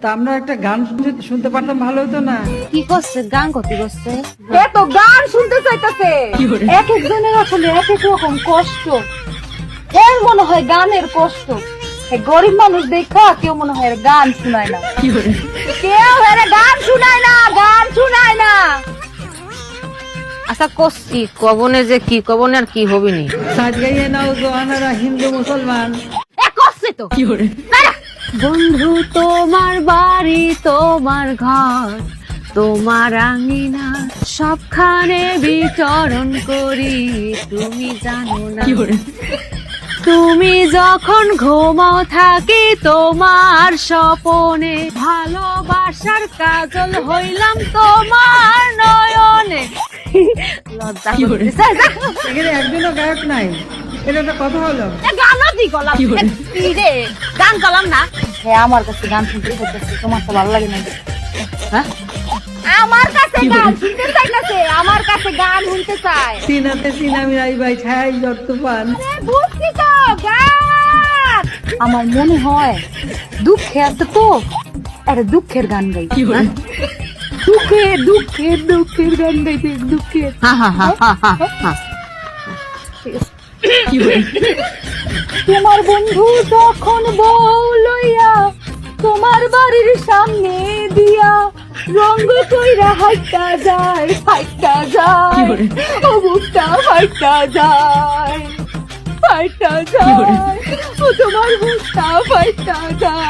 তা আমরা একটা গান শুনতে পারতাম, ভালো হতো না? কি করছে? গান করতে করছে এত গান শুনতে চাইতেছে। এক একজনের আসলে এক এক রকম কষ্ট। এর মনে হয় গানের কষ্ট। গরিব মানুষ দেখা কেউ মনে হয় গান শুনায় না, কেউ এর গান শুনায় না, গান শুনায় না। আচ্ছা করছি কবনে যে কি কবনে আর কি হবিনি সাজ গাইয়ে নাও জোয়ানারা হিন্দু মুসলমান। এ করছে তো বন্ধু তোমার বাড়ি তোমার ঘর তোমার আঙিনা সবখানে বিচরণ করি তুমি জানো না তুমি যখন ঘুমাও থাকি তোমার স্বপনে ভালোবাসার কাজল হইলাম তোমার নয়নে লজ্জা করতেছে। এখানে একজনও গায়ক নাই, এটা একটা কথা হলো? গানও দি গলাম রে, গান গলাম না। হ্যাঁ আমার কাছে গান শুনতে চাইতেছে, তোমার তো ভালো লাগে না? হ্যাঁ আমার কাছে গান শুনতে চাইতেছে, আমার কাছে গান শুনতে চায়। সিনাতে সিনা মিরাই ভাই ছাই জ্বর তুফান। বুঝছি তো গান। আমার মনে হয় দুঃখে আছে তো, আরে দুঃখের গান গাই। দুঃখের দুঃখের দুঃখের গান গাইতে, দুঃখের। হ্যাঁ হ্যাঁ হ্যাঁ হ্যাঁ হ্যাঁ তোমার বন্ধু যখন বউ লইয়া তোমার বাড়ির সামনে দিয়া রঙ্গ কইরা হাইটা যায়, ফাইটা যায়, ও বুকটা ফাইটা যায়, ফাইটা যায়, ও তোমার বুকটা ফাইটা যায়।